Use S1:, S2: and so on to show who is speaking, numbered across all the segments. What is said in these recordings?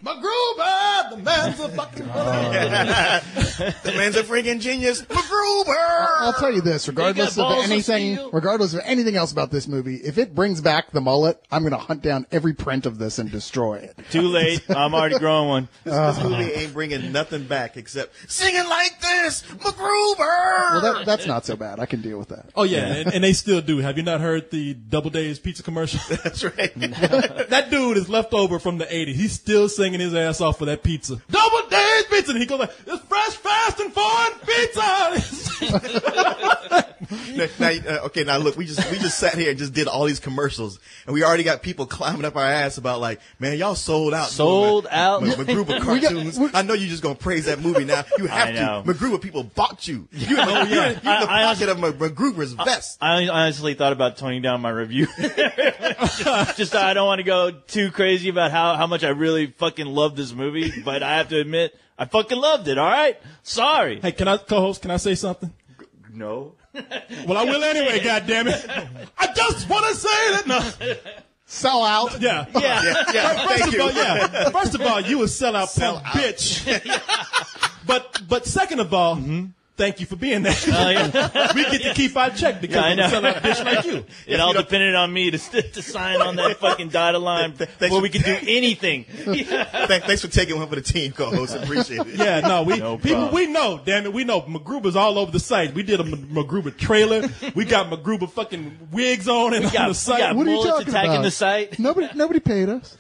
S1: MacGruber, the man's a fucking
S2: The man's a freaking genius. MacGruber.
S3: I'll tell you this, regardless of anything else about this movie, if it brings back the mullet, I'm going to hunt down every print of this and destroy it.
S4: Too late. I'm already growing one.
S2: This movie ain't bringing nothing back except singing like this, MacGruber.
S3: Well, that's not so bad. I can deal with that.
S1: Oh, yeah, and they still do. Have you not heard the Double Days pizza commercial?
S2: That's right.
S1: That dude is left over from the 80s. He's still singing his ass off for that pizza. Double Days pizza! And he goes like, it's fresh, fast, and fun pizza!
S2: Now look, we just sat here and just did all these commercials, and we already got people climbing up our ass about like, man, y'all sold out. MacGruber cartoons. I know you're just gonna praise that movie now. You have to. MacGruber people bought you. You're in the pocket of MacGruber's vest.
S4: I honestly thought about toning down my review. just I don't want to go too crazy about how much I really fucking love this movie, but I have to admit, I fucking loved it, all right? Sorry.
S1: Hey, can I say something?
S4: No.
S1: Well, I will anyway, goddammit. I just want to say that. No.
S3: Sell out.
S1: Yeah. First of all, you a sellout punk bitch. But second of all, thank you for being there. We get to keep our check because of a sellout bitch like you.
S4: It all depended on me to sign on that fucking dotted line before we could do anything.
S2: Thanks for taking one for the team, co-host. Appreciate it.
S1: Yeah, no, we know, damn it, we know MacGruber's all over the site. We did a MacGruber trailer. We got MacGruber fucking wigs on and on the site.
S3: What are you talking
S4: attacking
S3: about?
S4: The site.
S3: Nobody paid us.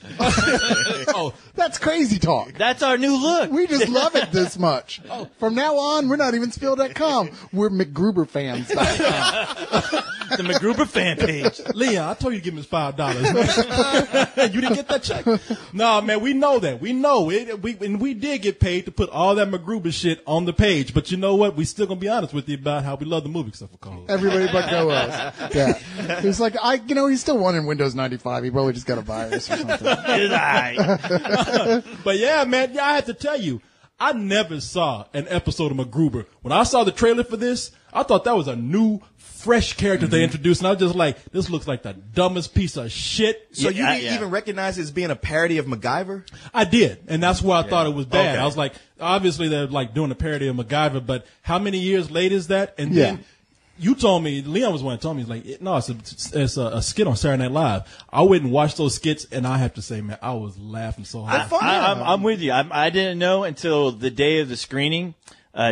S1: Oh,
S3: that's crazy talk.
S4: That's our new look.
S3: We just love it this much. From now on, we're not even Spill.com. We're MacGruberfans.com.
S4: The MacGruber fan page.
S1: Leon, I told you to give him his $5. You didn't get that check. No, man, we know that. We know it. We did get paid to put all that MacGruber shit on the page. But you know what? We still gonna be honest with you about how we love the movie except for Cole.
S3: Everybody but Go Us. Yeah. He's like, he's still running Windows 95. He probably just got a virus or something.
S1: But yeah, man, I have to tell you, I never saw an episode of MacGruber. When I saw the trailer for this, I thought that was a new, fresh character they introduced, and I was just like, this looks like the dumbest piece of shit.
S2: So you didn't even recognize it as being a parody of MacGyver?
S1: I did, and that's why I thought it was bad.
S2: Okay.
S1: I was like, obviously they're like doing a parody of MacGyver, but how many years late is that? And then you told me, Leon was one that told me, he's like, no, it's a skit on Saturday Night Live. I went and watched those skits, and I have to say, man, I was laughing so hard.
S4: I'm with you. I didn't know until the day of the screening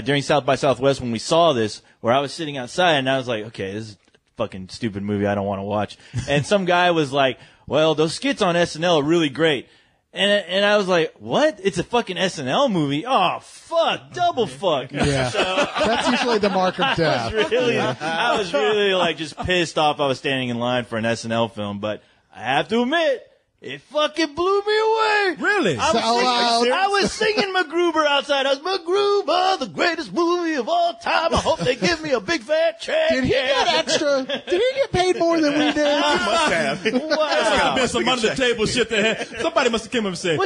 S4: during South by Southwest when we saw this, where I was sitting outside, and I was like, okay, this is a fucking stupid movie I don't want to watch. And some guy was like, well, those skits on SNL are really great. And I was like, what? It's a fucking SNL movie? Oh, fuck. Double fuck.
S3: Yeah.
S4: So,
S3: that's usually the mark of death.
S4: I was really like just pissed off I was standing in line for an SNL film, but I have to admit, it fucking blew me away.
S1: Really?
S4: I was singing MacGruber outside. I was MacGruber, the greatest movie of all time. I hope they give me a big fat check.
S3: Did he get extra? Did he get paid more than we did?
S2: He must have.
S1: There's gotta have been some under the table shit there. Somebody must have come up and said,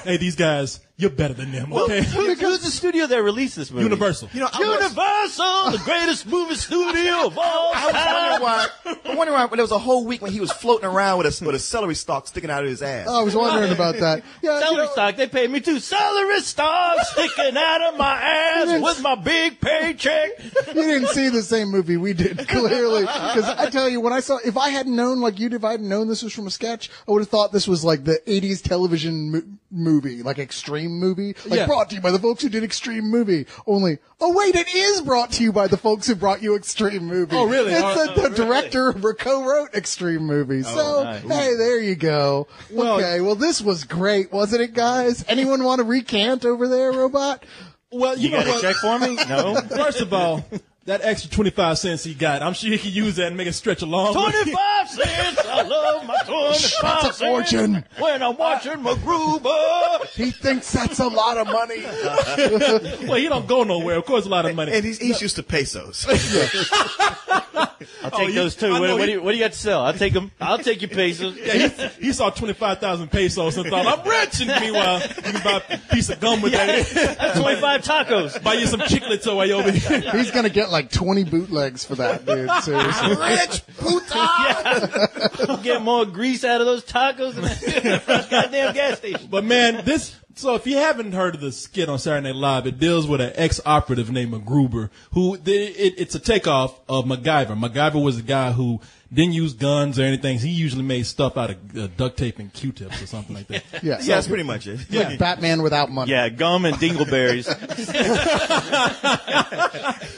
S1: hey, these guys, you're better than them, okay?
S4: Who's the studio that released this movie?
S1: Universal.
S4: Universal, the greatest movie studio of all time.
S2: I was wondering why there was a whole week when he was floating around with a celery stalk sticking out of his ass.
S3: I was wondering about that. Yeah,
S4: Celery stalk, they paid me too. Celery stalk sticking out of my ass with my big paycheck.
S3: You didn't see the same movie we did, clearly. Because I tell you, when I saw, if I hadn't known like you did, if I hadn't known this was from a sketch, I would have thought this was like the 80s television movie, like Extreme movie. Like brought to you by the folks who did Extreme movie. Only, oh wait, it is brought to you by the folks who brought you Extreme movie.
S1: Oh really?
S3: It's the director co-wrote Extreme movie. So,
S4: nice.
S3: Hey, there you go. Okay, well this was great, wasn't it, guys? Anyone want to recant over there, Robot?
S1: Well,
S4: You got a check for me? No.
S1: First of all, that extra 25 cents he got, I'm sure he could use that and make it stretch along.
S4: 25 cents. I love my 25
S3: That's a fortune.
S4: cents when I'm watching MacGruber.
S3: He thinks that's a lot of money.
S1: Well, he don't go nowhere. Of course, a lot of money.
S2: And he's used to pesos.
S4: I'll take those too. What do you got to sell? I'll take them. I'll take your pesos.
S1: Yeah, he saw 25,000 pesos and thought, I'm rich. And meanwhile, you can buy a piece of gum with that.
S4: That's 25 tacos.
S1: Buy you some chiclets away over here.
S3: He's going to get like 20 bootlegs for that, dude. Seriously.
S2: Rich puta!
S4: Get more grease out of those tacos than that goddamn gas station.
S1: But man, this So if you haven't heard of the skit on Saturday Night Live, it deals with an ex-operative named MacGruber, who it's a takeoff of MacGyver. MacGyver was a guy who didn't use guns or anything. He usually made stuff out of duct tape and Q-tips or something like that.
S3: Yeah,
S2: yeah, that's pretty much it.
S3: Yeah, Batman without money.
S4: Yeah, gum and dingleberries.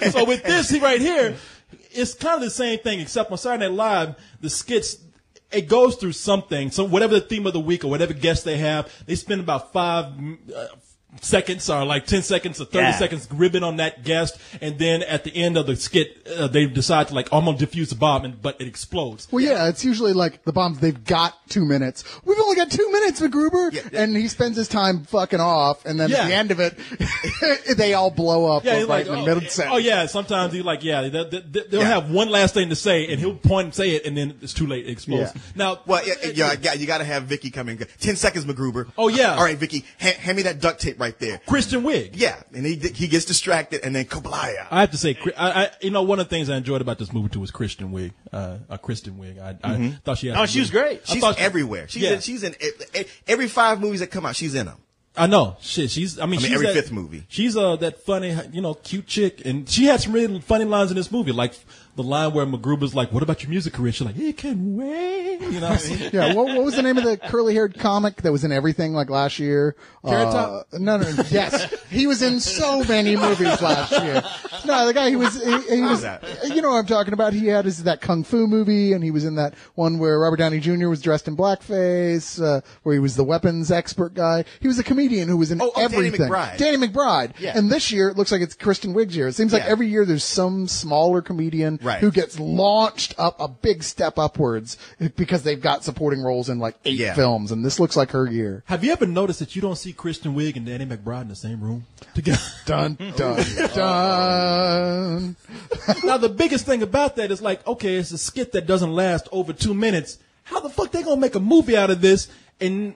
S1: So with this right here, it's kind of the same thing, except on Saturday Night Live, the skits, it goes through something. So whatever the theme of the week or whatever guest they have, they spend about 5 seconds or like 10 seconds or 30 seconds ribbing on that guest, and then at the end of the skit, they decide to like, I'm gonna defuse the bomb, but it explodes.
S3: Well, yeah, it's usually like the bombs, they've got 2 minutes. We've only got 2 minutes, MacGruber! Yeah. And he spends his time fucking off, and then at the end of it, they all blow up right like, in the middle sentence.
S1: Oh, yeah, sometimes he's like, they'll have one last thing to say, and he'll point and say it, and then it's too late, it explodes.
S3: Yeah.
S1: Now,
S2: well, you gotta have Vicky come in. 10 seconds, MacGruber.
S1: Oh, yeah.
S2: All right, Vicky, hand me that duct tape right there.
S1: Christian Wig.
S2: Yeah, and he gets distracted, and then kablaya.
S1: I have to say, one of the things I enjoyed about this movie too was Kristen Wiig. Kristen Wiig. I thought she had.
S4: Oh, she was great.
S2: She's everywhere. She's in every 5 movies that come out. She's in them.
S1: I know. Shit. She's every
S2: 5th movie.
S1: She's that funny, cute chick, and she had some really funny lines in this movie, like the line where MacGruber's like, "What about your music career?" She's like, "It can wait." You know what I mean?
S3: Yeah. What was the name of the curly-haired comic that was in everything like last year?
S1: Carrot Top?
S3: No. Yes, he was in so many movies last year. No, the guy he was. You know what I'm talking about? He had that kung fu movie, and he was in that one where Robert Downey Jr. was dressed in blackface, where he was the weapons expert guy. He was a comedian who was in everything. Danny McBride. Yeah. And this year it looks like it's Kristen Wiig's year. It seems like every year there's some smaller comedian who gets launched up a big step upwards because they've got supporting roles in like 8 films, and this looks like her year.
S1: Have you ever noticed that you don't see Kristen Wiig and Danny McBride in the same room together?
S3: Dun, dun, dun.
S1: Now, the biggest thing about that is like, okay, it's a skit that doesn't last over 2 minutes. How the fuck they gonna make a movie out of this? And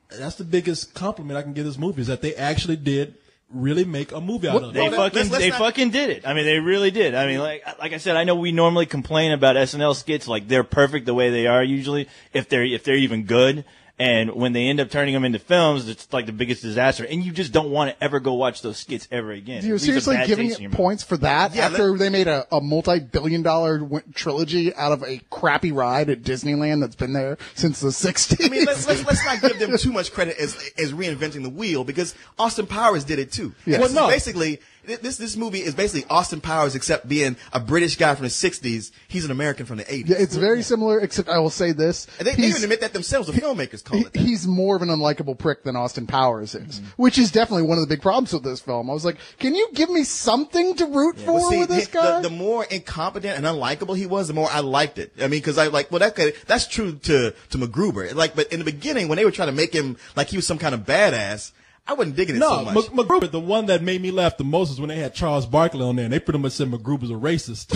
S1: that's the biggest compliment I can give this movie, is that they actually did really make a movie out of it.
S4: They fucking did it. I mean, they really did. I mean, like I said, I know we normally complain about SNL skits, like they're perfect the way they are usually, if they're even good. And when they end up turning them into films, it's like the biggest disaster. And you just don't want to ever go watch those skits ever again.
S3: You're seriously giving it points for that after they made a multi-billion-dollar trilogy out of a crappy ride at Disneyland that's been there since the 60s?
S2: I mean, let's not give them too much credit as reinventing the wheel, because Austin Powers did it too.
S3: Yes.
S2: Well, no. Basically, this movie is basically Austin Powers, except being a British guy from the 60s. He's an American from the 80s.
S3: Yeah, it's very similar, except I will say this.
S2: And they even admit that themselves. The filmmakers call it that.
S3: He's more of an unlikable prick than Austin Powers is, which is definitely one of the big problems with this film. I was like, can you give me something to root for with this guy?
S2: The more incompetent and unlikable he was, the more I liked it. I mean, because that's true to MacGruber. Like, but in the beginning, when they were trying to make him like he was some kind of badass, I wasn't digging it so much.
S1: MacGruber, the one that made me laugh the most is when they had Charles Barkley on there, and they pretty much said MacGruber's a racist.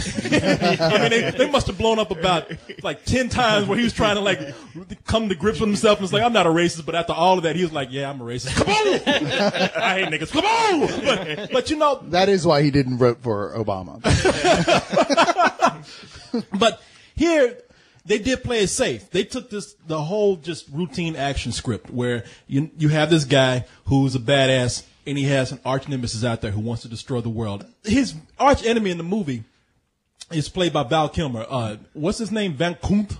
S1: I mean, they must have blown up about like 10 times where he was trying to like come to grips with himself, and it's like, I'm not a racist, but after all of that, he was like, yeah, I'm a racist. Come on! I hate niggas. Come on! But you know.
S3: That is why he didn't vote for Obama.
S1: But here, they did play it safe. They took the whole just routine action script where you have this guy who's a badass, and he has an arch nemesis out there who wants to destroy the world. His arch enemy in the movie is played by Val Kilmer. What's his name? Van Kant?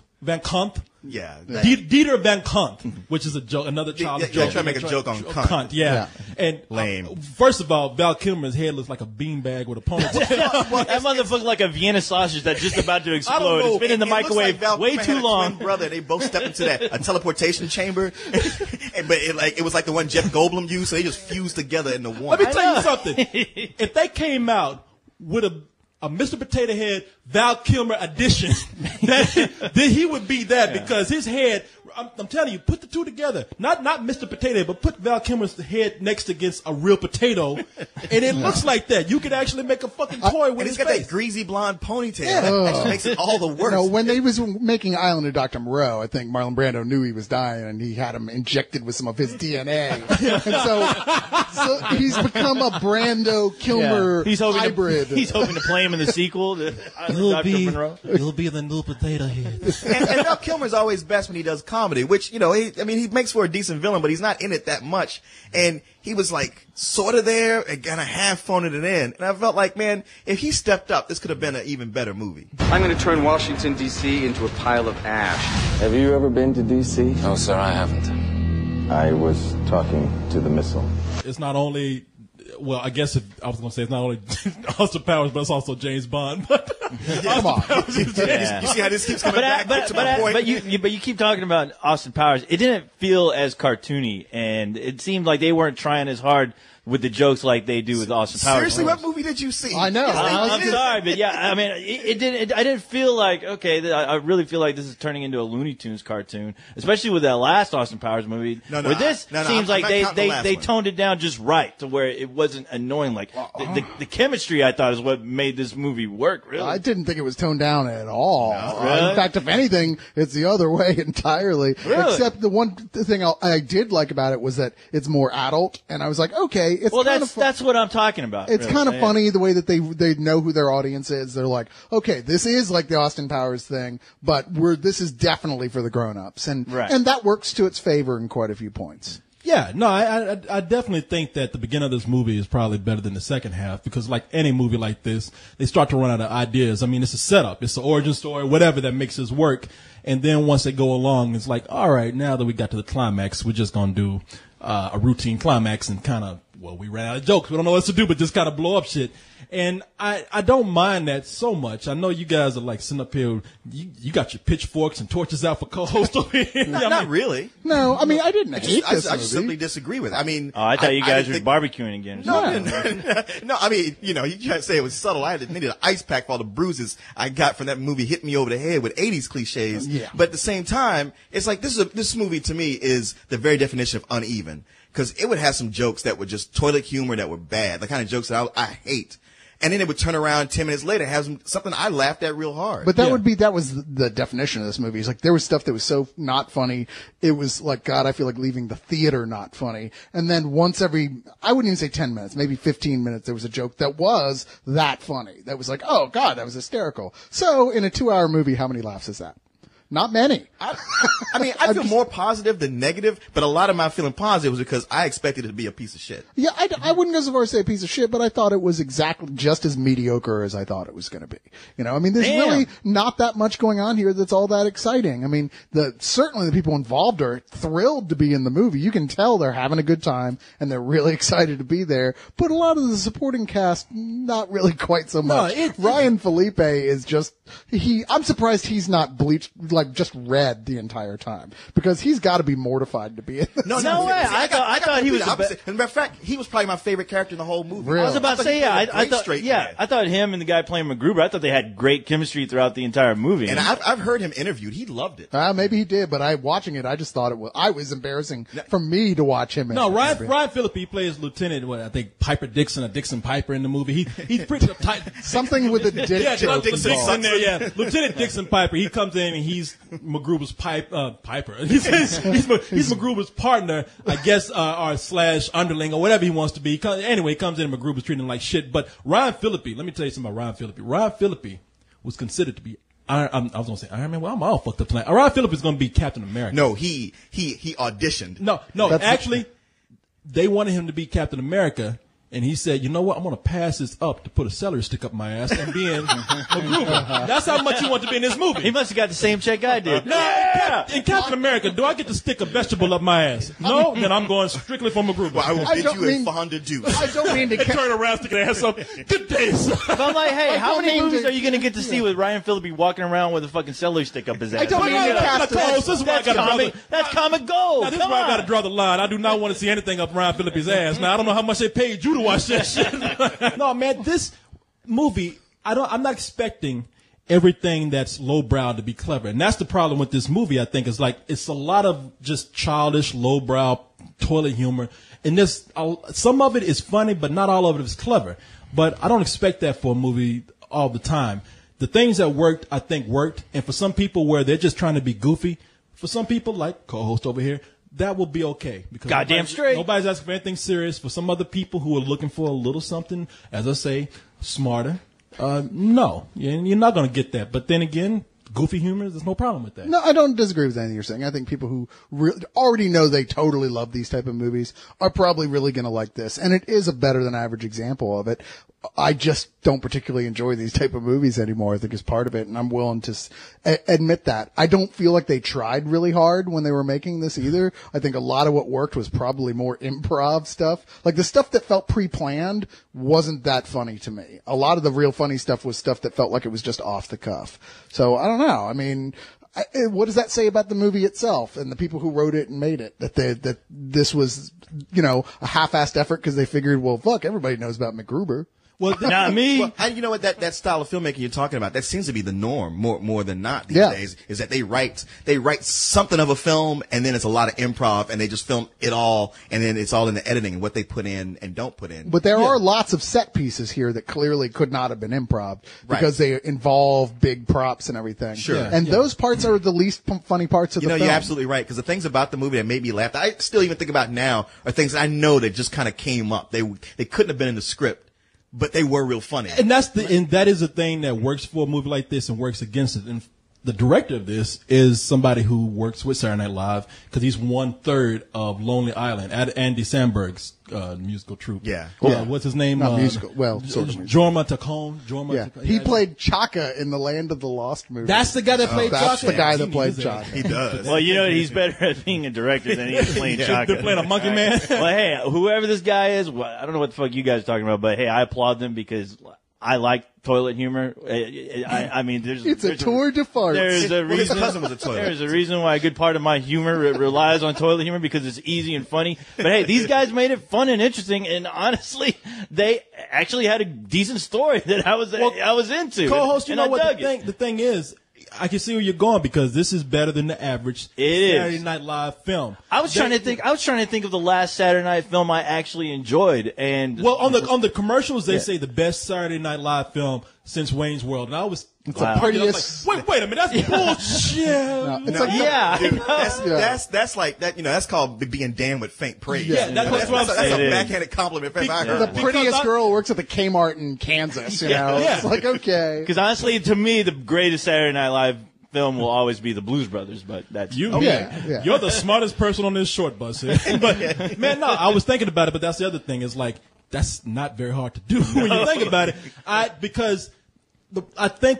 S2: Yeah.
S1: Dieter Van Kant, which is a joke, another child joke.
S2: Trying to make a joke on Kant.
S1: Yeah. And
S2: lame.
S1: First of all, Val Kilmer's head looks like a beanbag with a ponytail.
S4: That motherfucker like a Vienna sausage that's just about to explode. It's been in the microwave way too long.
S2: Twin brother, they both step into a teleportation chamber, but it was like the one Jeff Goldblum used, so they just fused together into one.
S1: Let me tell you something. If they came out with a Mr. Potato Head Val Kilmer edition, then he would be that, because his head, I'm telling you, put the two together. Not Mr. Potato Head, but put Val Kilmer's head next against a real potato, and it looks like that. You could actually make a fucking toy with his face.
S2: He's got that greasy blonde ponytail. That actually makes it all the worse.
S3: No, when they was making Island of Dr. Moreau, I think Marlon Brando knew he was dying, and he had him injected with some of his DNA. And so he's become a Brando Kilmer hybrid.
S4: He's hoping to play him in the sequel to Island of Dr. Monroe.
S1: You'll be the new Potato Head.
S2: And Val Kilmer's always best when he does comedy. comedy, which, you know, he makes for a decent villain, but he's not in it that much. And he was like sort of there and kind of half phoning it in. And I felt like, man, if he stepped up, this could have been an even better movie.
S5: I'm going to turn Washington, D.C. into a pile of ash.
S6: Have you ever been to D.C.?
S7: No, sir, I haven't.
S6: I was talking to the missile.
S1: It's not only, well, I guess I was going to say it's not only Austin Powers, but it's also James Bond. But
S3: Come on.
S2: You see how this keeps coming back to my point?
S4: But you keep talking about Austin Powers. It didn't feel as cartoony, and it seemed like they weren't trying as hard with the jokes like they do with Austin Powers.
S2: Seriously, what movie did you see?
S3: I know.
S4: I'm sorry, but yeah, I mean, it didn't. I didn't feel like okay. I really feel like this is turning into a Looney Tunes cartoon, especially with that last Austin Powers movie. Where this seems like they toned it down just right to where it wasn't annoying. Like the chemistry, I thought, is what made this movie work. Really,
S3: I didn't think it was toned down at all.
S4: No, really?
S3: In fact, if anything, it's the other way entirely.
S4: Really?
S3: Except the one thing I did like about it was that it's more adult, and I was like, okay. It's
S4: that's what I'm talking about.
S3: It's kind of funny the way that they know who their audience is. They're like, okay, this is like the Austin Powers thing, but this is definitely for the grown-ups, and that works to its favor in quite a few points.
S1: Yeah, no, I definitely think that the beginning of this movie is probably better than the second half because, like any movie like this, they start to run out of ideas. I mean, it's a setup, it's the origin story, whatever that makes this work, and then once they go along, it's like, all right, now that we got to the climax, we're just gonna do a routine climax and kind of. Well, we ran out of jokes. We don't know what to do, but just kind of blow up shit. And I don't mind that so much. I know you guys are like sitting up here. You got your pitchforks and torches out for co-host over here.
S2: Not really.
S3: No, I mean, I didn't hate this movie.
S2: I just simply disagree with it. I mean,
S4: I thought you guys were barbecuing again.
S2: No, I mean, you know, you can't say it was subtle. I needed an ice pack for all the bruises I got from that movie hitting me over the head with 80s cliches.
S3: Yeah.
S2: But at the same time, it's like this movie to me is the very definition of uneven. Because it would have some jokes that were just toilet humor that were bad, the kind of jokes that I hate. And then it would turn around 10 minutes later and have something I laughed at real hard.
S3: But that was the definition of this movie. It's like there was stuff that was so not funny. It was like, God, I feel like leaving the theater not funny. And then once every, I wouldn't even say 10 minutes, maybe 15 minutes, there was a joke that was that funny. That was like, oh God, that was hysterical. So in a 2-hour movie, how many laughs is that? Not many.
S2: I mean, I feel more positive than negative, but a lot of my feeling positive was because I expected it to be a piece of shit.
S3: Yeah, I wouldn't go so far as to say a piece of shit, but I thought it was exactly just as mediocre as I thought it was going to be. You know, I mean, there's really not that much going on here that's all that exciting. I mean, certainly the people involved are thrilled to be in the movie. You can tell they're having a good time and they're really excited to be there. But a lot of the supporting cast, not really quite so much. Ryan Felipe is just, I'm surprised he's not bleached, like just red the entire time because he's got to be mortified to be in this.
S4: No way. I thought he was the
S2: opposite. As a matter of fact, he was probably my favorite character in the whole movie.
S3: Really?
S4: I was about to say, I thought him and the guy playing MacGruber, I thought they had great chemistry throughout the entire movie.
S2: And I've heard him interviewed. He loved it.
S3: Maybe he did, but watching it, I just thought it was embarrassing for me to watch him.
S1: No, Ryan Phillippe plays Lieutenant, I think Piper Dixon or Dixon Piper in the movie. He's pretty tight.
S3: Something with a dick joke.
S1: Dixon there, yeah. Lieutenant Dixon Piper. He comes in and he's MacGruber's Piper. He's MacGruber's partner, I guess, or / underling or whatever he wants to be. Anyway, he comes in and MacGruber's treating him like shit. But Ryan Phillippe, let me tell you something about Ryan Phillippe. Ryan Phillippe was considered to be I was gonna say Iron Man. Well, I'm all fucked up tonight. Ryan Phillippe is gonna be Captain America.
S2: No, he auditioned.
S1: No, actually, they wanted him to be Captain America. And he said, you know what? I'm going to pass this up to put a celery stick up my ass and be in MacGruber. That's how much he wanted to be in this movie.
S4: He must have got the same check I did.
S1: In Captain America, do I get to stick a vegetable up my ass? No? Then I'm going strictly for MacGruber.
S2: Well, I will bid you a fondue juice.
S3: I don't mean to
S1: turn around, stick an ass up. Good days.
S4: But I'm like, hey, how many movies are you going to get to see with Ryan Phillippe walking around with a fucking celery stick up his ass?
S3: I don't mean to cast
S4: That's comic gold.
S1: Now, this is where I got to draw the line. I do not want to see anything up Ryan Phillippe's ass. Now, I don't know how much they paid you to watch that shit. No, man, this movie, I'm not expecting everything that's lowbrow to be clever. And that's the problem with this movie, I think, is like, it's a lot of just childish, lowbrow, toilet humor. And some of it is funny, but not all of it is clever. But I don't expect that for a movie all the time. The things that worked, I think worked. And for some people where they're just trying to be goofy, for some people, like co-host over here, that will be okay. Because nobody's asking for anything serious. For some other people who are looking for a little something, as I say, smarter, no. You're not going to get that. But then again, goofy humor, there's no problem with that.
S3: No, I don't disagree with anything you're saying. I think people who already know they totally love these type of movies are probably really going to like this. And it is a better than average example of it. I just don't particularly enjoy these type of movies anymore, I think is part of it. And I'm willing to admit that. I don't feel like they tried really hard when they were making this either. I think a lot of what worked was probably more improv stuff. Like the stuff that felt pre-planned wasn't that funny to me. A lot of the real funny stuff was stuff that felt like it was just off the cuff. So I don't know. I mean, what does that say about the movie itself and the people who wrote it and made it? That this was, a half-assed effort because they figured, well, fuck, everybody knows about MacGruber.
S4: Well, not me.
S2: Well, you know what? That style of filmmaking you're talking about, that seems to be the norm more than not these days, is that they write something of a film and then it's a lot of improv and they just film it all and then it's all in the editing and what they put in and don't put in.
S3: But there are lots of set pieces here that clearly could not have been improv because they involve big props and everything.
S2: Sure.
S3: And those parts are the least funny parts of the film.
S2: You're absolutely right, because the things about the movie that made me laugh, I still even think about now, are things that I know that just kind of came up. They couldn't have been in the script, but they were real funny.
S1: And that is a thing that works for a movie like this and works against it. And the director of this is somebody who works with Saturday Night Live because he's 1/3 of Lonely Island, Andy Samberg's musical troupe.
S2: Yeah.
S1: What's his name?
S3: Not musical. Well, sort of musical.
S1: Jorma Taccone.
S3: Yeah. He played Chaka in the Land of the Lost movie.
S1: That's the guy that played Chaka.
S3: That's the guy that played Chaka.
S2: He does.
S4: Well, he's better at being a director than he is playing Chaka.
S1: They're playing a monkey man.
S4: Well, hey, whoever this guy is, I don't know what the fuck you guys are talking about, but hey, I applaud them because I like toilet humor. I mean,
S3: it's a tour de farce.
S4: There's a reason.
S2: His cousin was a toilet.
S4: There's a reason why a good part of my humor relies on toilet humor because it's easy and funny. But hey, these guys made it fun and interesting, and honestly, they actually had a decent story that I was into.
S1: Co-host,
S4: and
S1: you know what
S4: the
S1: thing is. I can see where you're going because this is better than the average Saturday Night Live film.
S4: I was trying to think of the last Saturday Night film I actually enjoyed, and
S1: on the commercials they say the best Saturday Night Live film since Wayne's World, and I was
S3: the prettiest.
S1: Like, wait a minute, that's bullshit.
S2: That's like that. That's called being damned with faint praise.
S1: Yeah, that's what I'm saying.
S2: That's a backhanded compliment if I heard.
S3: The prettiest girl works at the Kmart in Kansas. It's like okay.
S4: Because honestly, to me, the greatest Saturday Night Live film will always be the Blues Brothers, but that's
S1: you. Okay. You're the smartest person on this short bus here. But man, no, I was thinking about it, but that's the other thing. Is like that's not very hard to do when you think about it. Because I think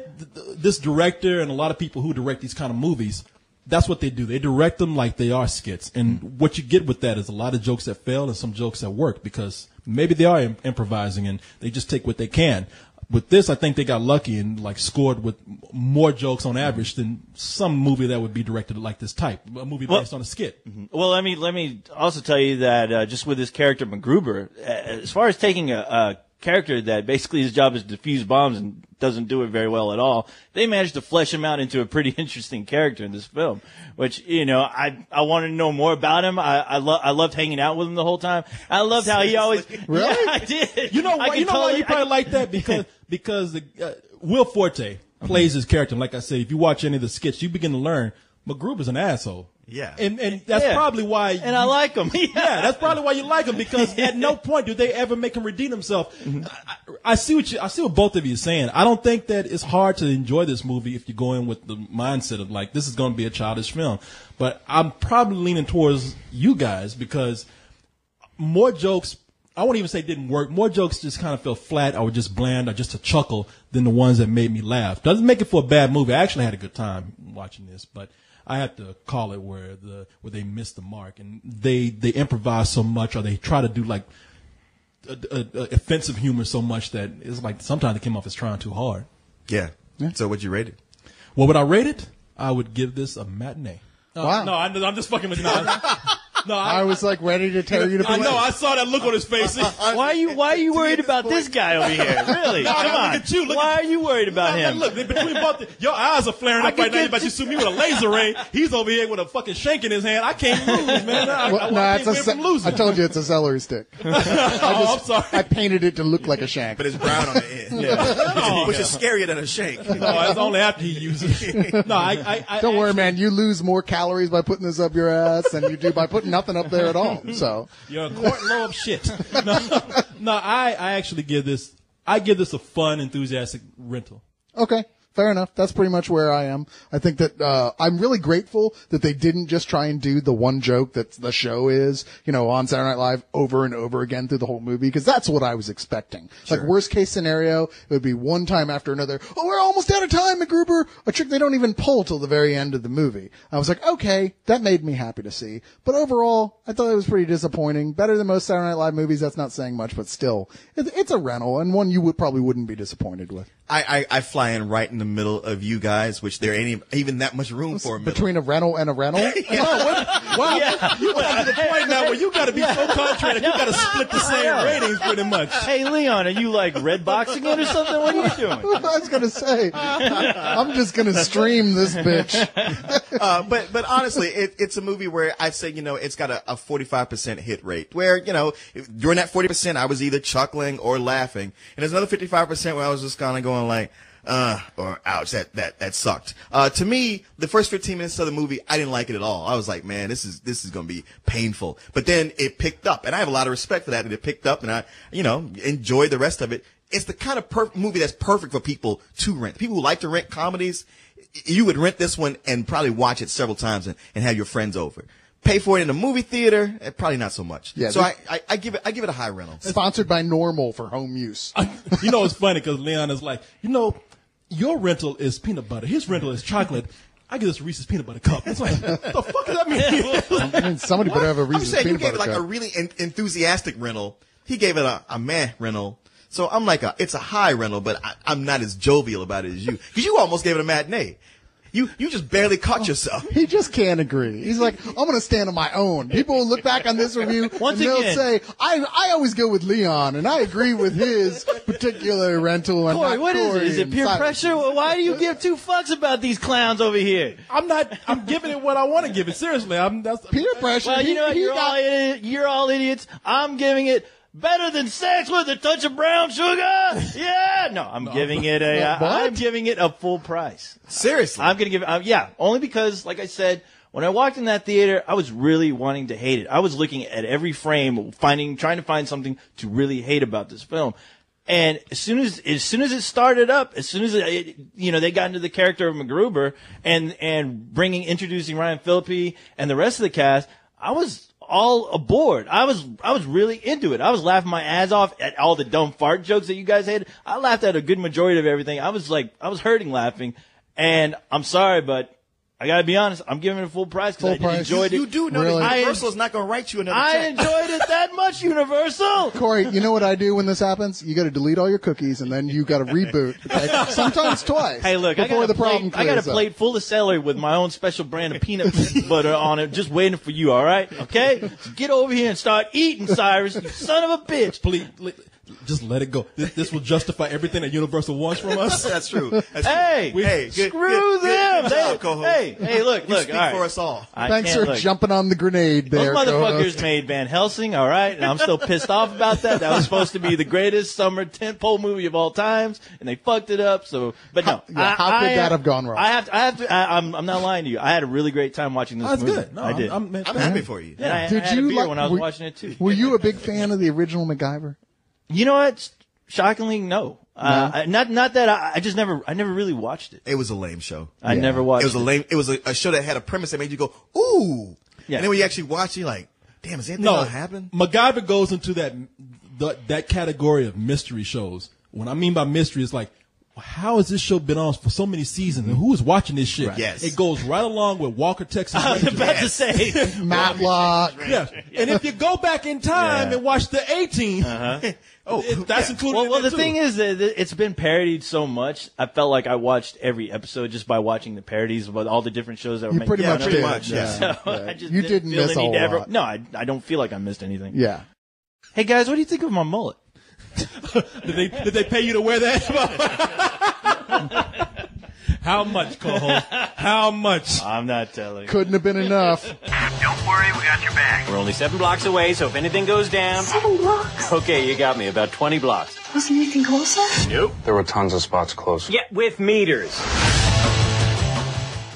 S1: this director and a lot of people who direct these kind of movies, that's what they do. They direct them like they are skits. And what you get with that is a lot of jokes that fail and some jokes that work because maybe they are improvising and they just take what they can. With this, I think they got lucky and scored with more jokes on average than some movie that would be directed like this type, a movie based on a skit.
S4: Well, let me also tell you that just with this character MacGruber, as far as taking a character that basically his job is to defuse bombs and doesn't do it very well at all, they managed to flesh him out into a pretty interesting character in this film, which, I wanted to know more about him. I loved hanging out with him the whole time. I loved how he always,
S3: really?
S4: Yeah, I did.
S1: You know why you probably like that? Because Will Forte plays his character. Like I said, if you watch any of the skits, you begin to learn MacGruber's an asshole.
S2: Yeah.
S1: And that's probably why.
S4: And I like him.
S1: Yeah, that's probably why you like him because at no point do they ever make him redeem himself. I see what both of you are saying. I don't think that it's hard to enjoy this movie if you go in with the mindset of this is going to be a childish film. But I'm probably leaning towards you guys because more jokes, I won't even say didn't work. More jokes just kind of felt flat or just bland or just a chuckle than the ones that made me laugh. Doesn't make it for a bad movie. I actually had a good time watching this, but I have to call it where they missed the mark and they improvise so much or they try to do offensive humor so much that it's like sometimes it came off as trying too hard.
S2: Yeah. So what'd you rate it?
S1: What would I rate it? I would give this a matinee.
S3: Wow.
S1: No, I'm just fucking with you. No,
S3: I was ready to tear you to pieces.
S1: I know. I saw that look on his face.
S4: Why are you worried about this guy over here? Really?
S1: No,
S4: Come on.
S1: Look at you.
S4: Why are you worried about him?
S1: Look, between both, your eyes are flaring up right now. You're about to shoot me with a laser ray. He's over here with a fucking shank in his hand. I can't lose, man. I can't win from losing.
S3: I told you it's a celery stick.
S1: I'm sorry.
S3: I painted it to look like a shank.
S2: But it's brown on the end. Which is scarier than a shank.
S1: No, it's only after he uses it. No,
S3: Don't worry, man. You lose more calories by putting this up your ass than you do by putting nothing up there at all. So
S1: you're a quart low of shit. No, I actually give this a fun, enthusiastic rental.
S3: Okay. fair enough. That's pretty much where I am. I think that I'm really grateful that they didn't just try and do the one joke that the show is, on Saturday Night Live over and over again through the whole movie, because that's what I was expecting. Sure. Like, worst case scenario, it would be one time after another. Oh, we're almost out of time, MacGruber. A trick they don't even pull till the very end of the movie. I was like, okay, that made me happy to see. But overall, I thought it was pretty disappointing. Better than most Saturday Night Live movies. That's not saying much, but still, it's a rental and one you probably wouldn't be disappointed with.
S2: I fly in right in the middle of you guys, which there ain't even that much room for a middle.
S3: Between a rental and a rental?
S1: Wow. You got to the point now where you got to be so contrary. You got to split the same ratings pretty much.
S4: Hey, Leon, are you like red boxing it or something? What are you doing?
S3: I was going to say, I'm just going to stream this bitch.
S2: But honestly, it's a movie where I'd say, it's got a 45% hit rate where, during that 40%, I was either chuckling or laughing. And there's another 55% where I was just kind of going like, or ouch, that sucked. To me, the first 15 minutes of the movie, I didn't like it at all. I was like, man, this is going to be painful. But then it picked up, and I have a lot of respect for that it picked up, and I, enjoyed the rest of it. It's the kind of movie that's perfect for people to rent. People who like to rent comedies, you would rent this one and probably watch it several times and have your friends over. Pay for it in a movie theater, probably not so much. Yeah, so I give it a high rental.
S3: Sponsored by Normal for home use.
S1: It's funny because Leon is like, your rental is peanut butter. His rental is chocolate. I get this Reese's peanut butter cup. It's like, what the fuck does that mean?
S3: I mean, somebody better have a Reese's peanut butter cup.
S2: You gave it like a really enthusiastic rental. He gave it a meh rental. So I'm like it's a high rental, but I'm not as jovial about it as you. Because you almost gave it a matinee. You just barely caught yourself.
S3: He just can't agree. He's like, I'm going to stand on my own. People will look back on this review and they'll say, I always go with Leon, and I agree with his particular rental. And
S4: Corey, what is it? Is it peer pressure? Why do you give two fucks about these clowns over here?
S1: I'm giving it what I want to give it. Seriously, that's
S3: peer pressure.
S4: Well, you're all idiots. I'm giving it better than sex with a touch of brown sugar. Yeah. No, I'm giving it a full price.
S2: Seriously.
S4: I'm going to give it, only because, like I said, when I walked in that theater, I was really wanting to hate it. I was looking at every frame, trying to find something to really hate about this film. And as soon as it started up, as soon as they got into the character of MacGruber and introducing Ryan Phillippe and the rest of the cast, I was all aboard. I was really into it. I was laughing my ass off at all the dumb fart jokes that you guys had. I laughed at a good majority of everything. I was hurting laughing. And I'm sorry, but I gotta be honest, I'm giving it a full price because I enjoyed it.
S2: You do know that Universal is not gonna write you another check.
S4: I enjoyed it that much, Universal.
S3: Corey, you know what I do when this happens? You gotta delete all your cookies and then you gotta reboot. Okay? Sometimes twice.
S4: Hey, look, I got a plate full of celery with my own special brand of peanut butter on it, just waiting for you, alright? Okay? So get over here and start eating, Cyrus, you son of a bitch.
S1: Please. Just let it go. This will justify everything that Universal wants from us.
S2: That's true.
S4: Hey, screw them. Hey, look.
S2: You speak for us all.
S3: Thanks for jumping on the grenade there.
S4: Those motherfuckers made Van Helsing, all right? And I'm still pissed off about that. That was supposed to be the greatest summer tentpole movie of all times, and they fucked it up. So, but no.
S3: How could that have gone wrong?
S4: I'm not lying to you. I had a really great time watching this movie.
S1: That's good. No,
S4: I did.
S2: I'm happy for you.
S4: Yeah, I had a beer when I was watching it too.
S3: Were you a big fan of the original MacGyver?
S4: You know what? Shockingly, no. Not that I never really watched it.
S2: It was a lame show.
S4: I never watched it.
S2: It was a show that had a premise that made you go, ooh. Yeah. And then when you actually watch it, you're like, damn, is anything going to happen?
S1: MacGyver goes into that category of mystery shows. What I mean by mystery is like, how has this show been on for so many seasons, and who is watching this shit?
S2: Right. Yes.
S1: It goes right along with Walker, Texas Ranger.
S4: I was about to say.
S3: Matlock.
S1: Yeah. And if you go back in time and watch the A-Team, that's included.
S4: Well, the thing is that it's been parodied so much. I felt like I watched every episode just by watching the parodies of all the different shows that were made.
S3: Pretty much.
S2: Yeah.
S4: So I just
S3: you didn't miss a whole lot.
S4: No, I don't feel like I missed anything.
S3: Yeah.
S4: Hey guys, what do you think of my mullet?
S1: Did they pay you to wear that? How much, Cole? How much?
S4: I'm not telling.
S3: Couldn't have been enough.
S8: Don't worry, we got your back.
S9: We're only 7 blocks away, so if anything goes down...
S8: 7 blocks?
S9: Okay, you got me. About 20 blocks.
S8: Wasn't anything closer?
S9: Nope.
S6: There were tons of spots close.
S9: Yeah, with meters.